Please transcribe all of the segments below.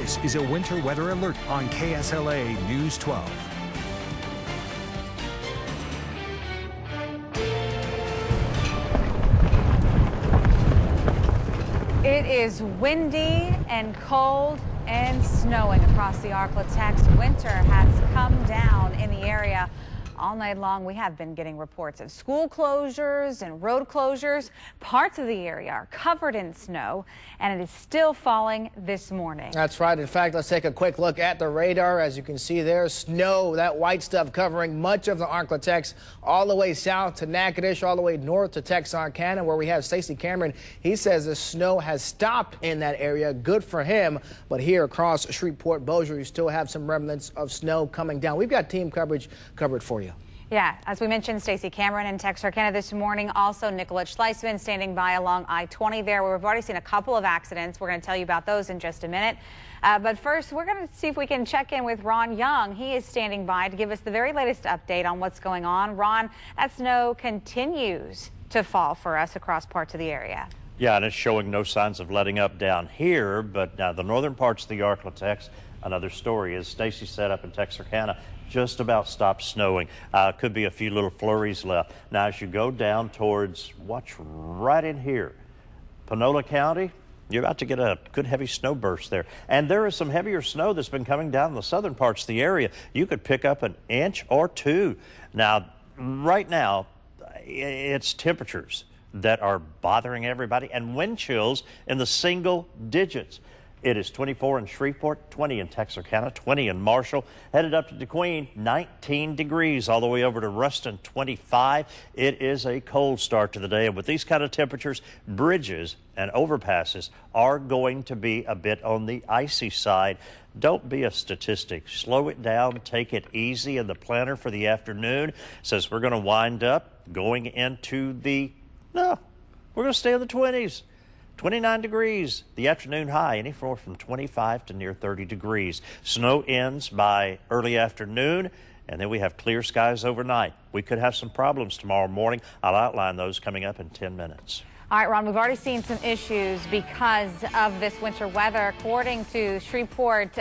This is a winter weather alert on KSLA News 12. It is windy and cold and snowing across the ArkLaTex. Winter has come down in the area. All night long, we have been getting reports of school closures and road closures. Parts of the area are covered in snow, and it is still falling this morning. That's right. In fact, let's take a quick look at the radar. As you can see there, snow, that white stuff covering much of the ArkLaTex, all the way south to Natchitoches, all the way north to Texarkana, where we have Stacey Cameron. He says the snow has stopped in that area. Good for him. But here across Shreveport, Bossier, you still have some remnants of snow coming down. We've got team coverage covered for you. Yeah, as we mentioned, Stacey Cameron in Texarkana this morning. Also, Nicolette Schleisman standing by along I-20 there, where we've already seen a couple of accidents. We're going to tell you about those in just a minute. But first, we're going to see if we can check in with Ron Young. He is standing by to give us the very latest update on what's going on. Ron, that snow continues to fall for us across parts of the area. Yeah, and it's showing no signs of letting up down here, but now the northern parts of the ArkLaTex, another story, as Stacey said up in Texarkana, just about stopped snowing. Could be a few little flurries left. Now, as you go down towards, watch right in here, Panola County, you're about to get a good heavy snow burst there. And there is some heavier snow that's been coming down in the southern parts of the area. You could pick up an inch or two. Now, right now, it's temperatures that are bothering everybody and wind chills in the single digits. It is 24 in Shreveport, 20 in Texarkana, 20 in Marshall, headed up to DeQueen, 19 degrees, all the way over to Ruston, 25. It is a cold start to the day, and with these kind of temperatures, bridges and overpasses are going to be a bit on the icy side. Don't be a statistic. Slow it down, take it easy. And the planner for the afternoon says we're going to wind up going into we're going to stay in the 20s. 29 degrees, the afternoon high, anywhere from 25 to near 30 degrees. Snow ends by early afternoon, and then we have clear skies overnight. We could have some problems tomorrow morning. I'll outline those coming up in 10 minutes. All right, Ron, we've already seen some issues because of this winter weather. According to Shreveport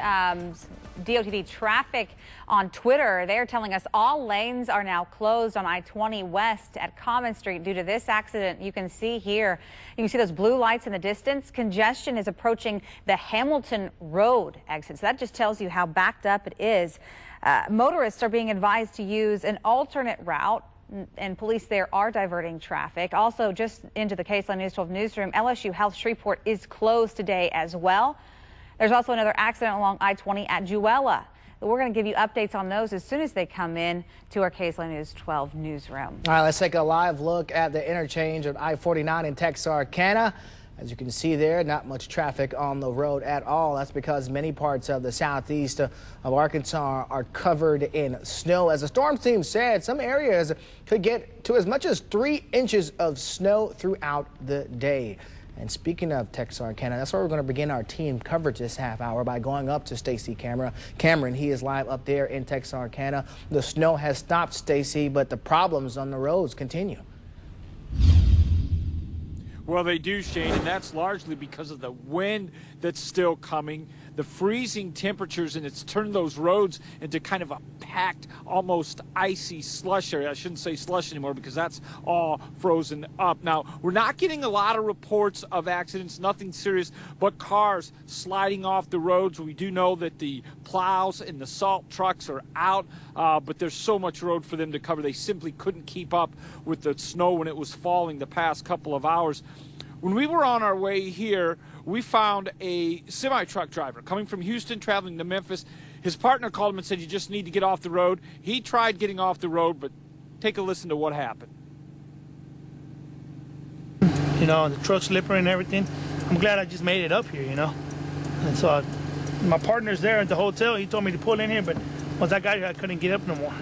DOTD traffic on Twitter, they're telling us all lanes are now closed on I-20 West at Common Street due to this accident. You can see here, you can see those blue lights in the distance. Congestion is approaching the Hamilton Road exit. So that just tells you how backed up it is. Motorists are being advised to use an alternate route, and police there are diverting traffic. Also, just into the KSLA News 12 newsroom, LSU Health Shreveport is closed today as well. There's also another accident along I-20 at Jewella. We're going to give you updates on those as soon as they come in to our KSLA News 12 newsroom. All right, let's take a live look at the interchange of I-49 in Texarkana. As you can see there, not much traffic on the road at all. That's because many parts of the southeast of Arkansas are covered in snow. As the storm team said, some areas could get to as much as 3 inches of snow throughout the day. And speaking of Texarkana, that's where we're going to begin our team coverage this half hour by going up to Stacey Cameron. He is live up there in Texarkana. The snow has stopped, Stacey, but the problems on the roads continue. Well, they do, Shane, and that's largely because of the wind that's still coming, the freezing temperatures, and it's turned those roads into kind of a packed, almost icy slush area. I shouldn't say slush anymore because that's all frozen up. Now, we're not getting a lot of reports of accidents, nothing serious, but cars sliding off the roads. We do know that the plows and the salt trucks are out, but there's so much road for them to cover. They simply couldn't keep up with the snow when it was falling the past couple of hours. When we were on our way here, we found a semi-truck driver coming from Houston, traveling to Memphis. His partner called him and said, "You just need to get off the road." He tried getting off the road, but take a listen to what happened. You know, the truck's slippery and everything. I'm glad I just made it up here, you know. And so my partner's there at the hotel. He told me to pull in here, but once I got here, I couldn't get up no more.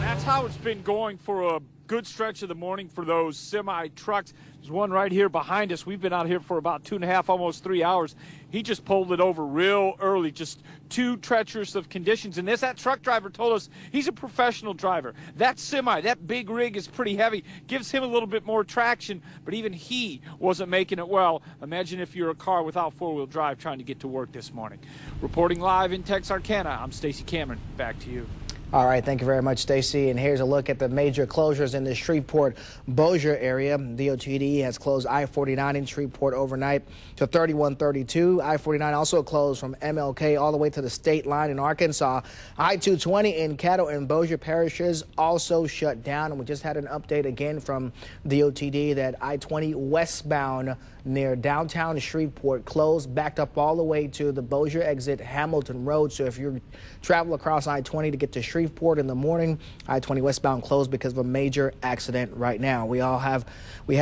That's how it's been going for a good stretch of the morning for those semi trucks. There's one right here behind us. We've been out here for about 2.5, almost 3 hours. He just pulled it over real early, just too treacherous of conditions. And as that truck driver told us, he's a professional driver. That semi, that big rig is pretty heavy, gives him a little bit more traction, but even he wasn't making it well. Imagine if you're a car without four-wheel drive trying to get to work this morning. Reporting live in Texarkana, I'm Stacy Cameron. Back to you. All right, thank you very much, Stacy. And here's a look at the major closures in the Shreveport-Bossier area. DOTD has closed I-49 in Shreveport overnight to 3132. I-49 also closed from MLK all the way to the state line in Arkansas. I-220 in Caddo and Bossier parishes also shut down. And we just had an update again from DOTD that I-20 westbound near downtown Shreveport closed, backed up all the way to the Bossier exit Hamilton Road. So if you travel across I-20 to get to Shreveport in the morning, I-20 westbound closed because of a major accident right now. We have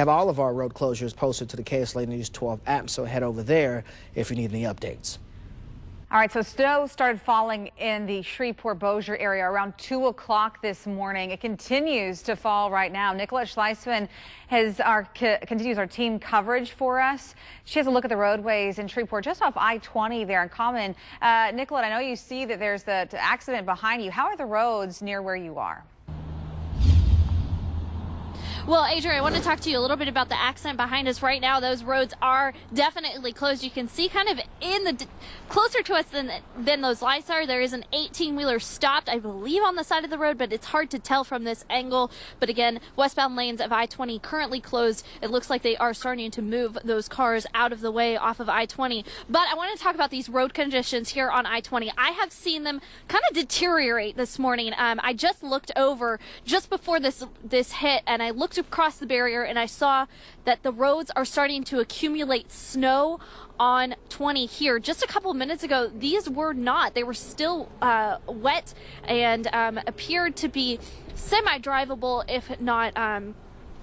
all of our road closures posted to the KSLA News 12 app, so head over there if you need any updates. All right, so snow started falling in the Shreveport-Bossier area around 2 o'clock this morning. It continues to fall right now. Nicolette Schleisman continues our team coverage for us. She has a look at the roadways in Shreveport, just off I-20 there in Common. Nicolette, I know you see that there's the accident behind you. How are the roads near where you are? Well, Adrian, I want to talk to you a little bit about the accident behind us right now. Those roads are definitely closed. You can see kind of in the closer to us than those lights are. There is an 18-wheeler stopped, I believe, on the side of the road, but it's hard to tell from this angle. But again, westbound lanes of I-20 currently closed. It looks like they are starting to move those cars out of the way off of I-20. But I want to talk about these road conditions here on I-20. I have seen them kind of deteriorate this morning. I just looked over just before this hit, and I looked across the barrier and I saw that the roads are starting to accumulate snow on 20 here. Just a couple of minutes ago, these were not. They were still wet and appeared to be semi-drivable, if not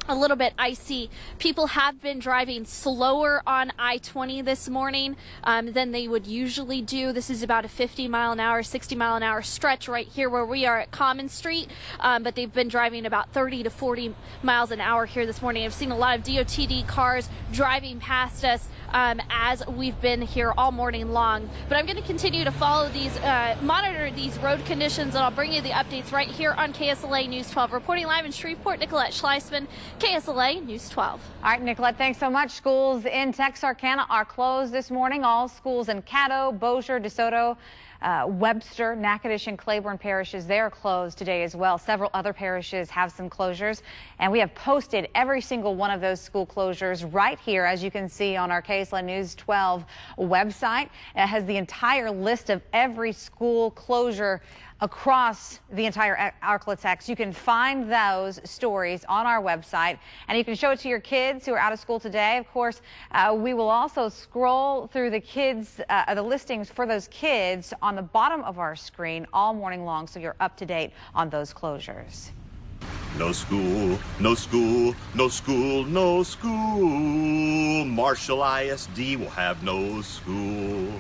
a little bit icy. People have been driving slower on I-20 this morning than they would usually do. This is about a 50-mile-an-hour, 60-mile-an-hour stretch right here where we are at Common Street, but they've been driving about 30 to 40 miles an hour here this morning. I've seen a lot of DOTD cars driving past us as we've been here all morning long. But I'm going to continue to follow these, monitor these road conditions, and I'll bring you the updates right here on KSLA News 12. Reporting live in Shreveport, Nicolette Schleisman, KSLA News 12. All right, Nicolette, thanks so much. Schools in Texarkana are closed this morning. All schools in Caddo, Bossier, DeSoto, Webster, Natchitoches, and Claiborne parishes, they are closed today as well. Several other parishes have some closures, and we have posted every single one of those school closures right here, as you can see on our KSLA News 12 website. It has the entire list of every school closure across the entire ArkLaTex. You can find those stories on our website, and you can show it to your kids who are out of school today. Of course, we will also scroll through the listings for those kids on the bottom of our screen all morning long, so you're up to date on those closures. No school, no school, no school, no school. Marshall ISD will have no school.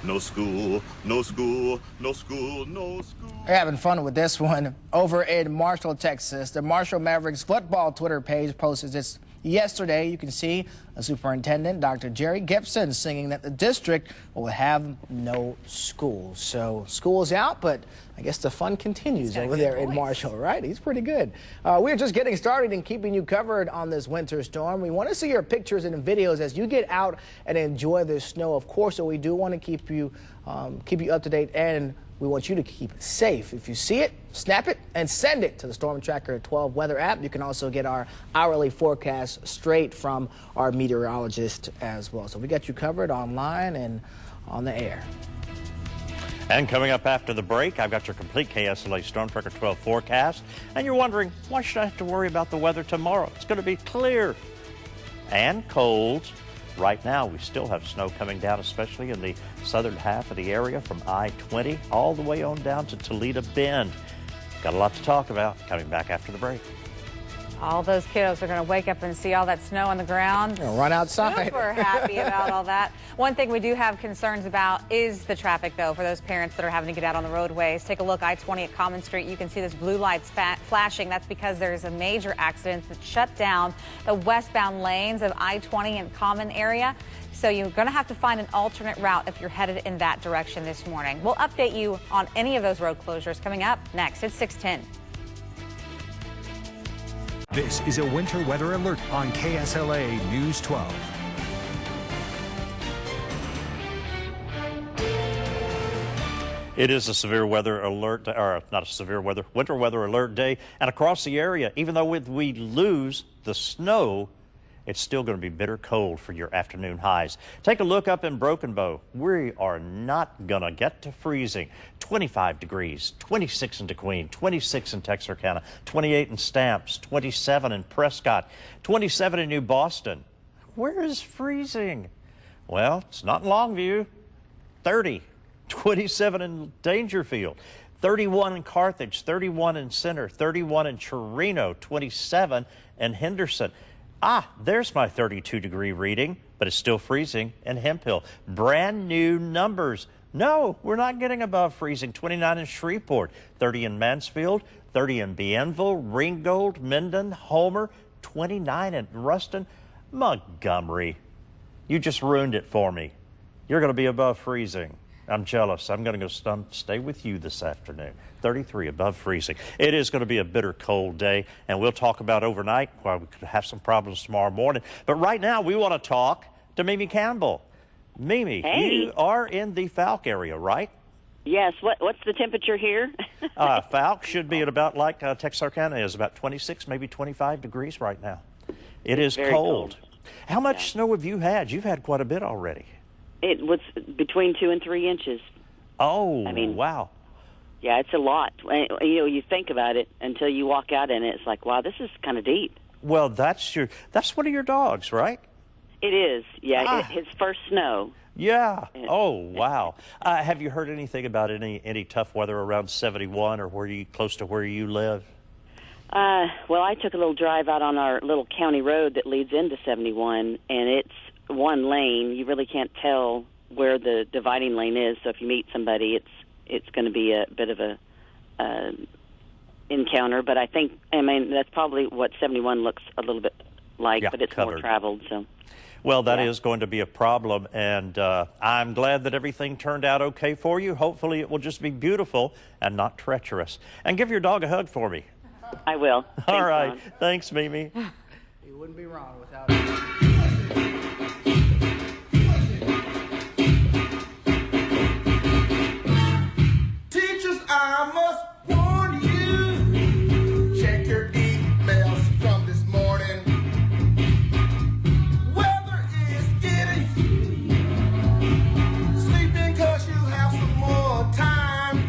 No school, no school, no school, no school. We're having fun with this one. Over in Marshall, Texas, the Marshall Mavericks football Twitter page posted this yesterday. You can see a superintendent, Dr. Jerry Gibson, singing that the district will have no school. So school's out, but I guess the fun continues over there in Marshall, right? He's pretty good. We're just getting started and keeping you covered on this winter storm. We want to see your pictures and videos as you get out and enjoy the snow. Of course, so we do want to keep you up to date, and we want you to keep it safe. If you see it, snap it and send it to the Storm Tracker 12 weather app. You can also get our hourly forecast straight from our meteorologist as well. So we got you covered online and on the air. And coming up after the break, I've got your complete KSLA Storm Tracker 12 forecast. And you're wondering, why should I have to worry about the weather tomorrow? It's going to be clear and cold. Right now, we still have snow coming down, especially in the southern half of the area from I-20 all the way on down to Toledo Bend. Got a lot to talk about coming back after the break. All those kiddos are going to wake up and see all that snow on the ground. Run outside. Super happy about all that. One thing we do have concerns about is the traffic, though, for those parents that are having to get out on the roadways. Take a look, I-20 at Common Street. You can see those blue lights flashing. That's because there's a major accident that shut down the westbound lanes of I-20 and Common area. So you're going to have to find an alternate route if you're headed in that direction this morning. We'll update you on any of those road closures coming up next. It's 6:10. This is a winter weather alert on KSLA News 12. It is a severe weather alert, or not a severe weather, winter weather alert day. And across the area, even though we lose the snow, it's still going to be bitter cold for your afternoon highs. Take a look up in Broken Bow. We are not going to get to freezing. 25 degrees, 26 in DeQueen, 26 in Texarkana, 28 in Stamps, 27 in Prescott, 27 in New Boston. Where is freezing? Well, it's not in Longview. 30, 27 in Dangerfield, 31 in Carthage, 31 in Center, 31 in Chirino, 27 in Henderson. There's my 32-degree reading, but it's still freezing in Hemphill. Brand new numbers. No, we're not getting above freezing. 29 in Shreveport, 30 in Mansfield, 30 in Bienville, Ringgold, Minden, Homer, 29 in Ruston. Montgomery, you just ruined it for me. You're going to be above freezing. I'm jealous. I'm going to go stay with you this afternoon. 33 above freezing. It is going to be a bitter cold day, and we'll talk about overnight. Well, we could have some problems tomorrow morning. But right now, we want to talk to Mimi Campbell. Mimi, hey. You are in the Falk area, right? Yes. What's the temperature here? Falk should be at about like Texarkana is, about 26, maybe 25 degrees right now. It is very cold. How much Yeah. snow have you had? You've had quite a bit already. It was between 2 and 3 inches. Oh, I mean, wow. Yeah, it's a lot. You think about it until you walk out in it. It's like, wow, this is kind of deep. Well, that's one of your dogs, right? It is. Yeah, his first snow. Yeah. Oh, wow. Have you heard anything about any tough weather around 71 or close to where you live? Well, I took a little drive out on our little county road that leads into 71, and it's one lane. You really can't tell where the dividing lane is. So if you meet somebody, it's going to be a bit of a encounter. But I mean, that's probably what 71 looks a little bit like, Yeah, but it's covered. more traveled. So. Well, that Yeah. is going to be a problem, and I'm glad that everything turned out okay for you. Hopefully it will just be beautiful and not treacherous. And give your dog a hug for me. I will. All Thanks, right. Ron. Thanks, Mimi. You wouldn't be wrong without it. Teachers, I must warn you. Check your emails from this morning. Weather is getting sleeping 'cause you have some more time.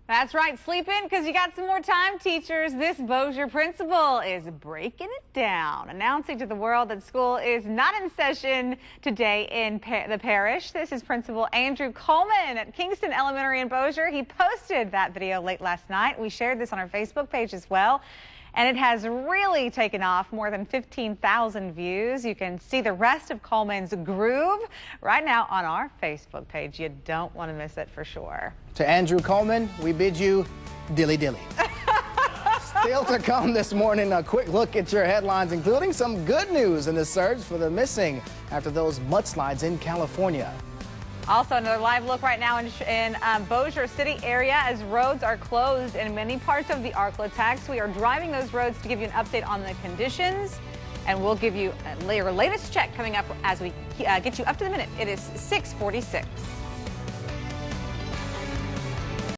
That's right, sleep in because you got some more time, teachers. This Bossier principal is breaking it down, announcing to the world that school is not in session today in the parish. This is Principal Andrew Coleman at Kingston Elementary in Bossier. He posted that video late last night. We shared this on our Facebook page as well. And it has really taken off, more than 15,000 views. You can see the rest of Coleman's groove right now on our Facebook page. You don't want to miss it for sure. To Andrew Coleman, we bid you dilly dilly. Still to come this morning, a quick look at your headlines, including some good news in the search for the missing after those mudslides in California. Also, another live look right now in Bossier City area as roads are closed in many parts of the ArkLaTex. We are driving those roads to give you an update on the conditions, and we'll give you your latest check coming up as we get you up to the minute. It is 6:46.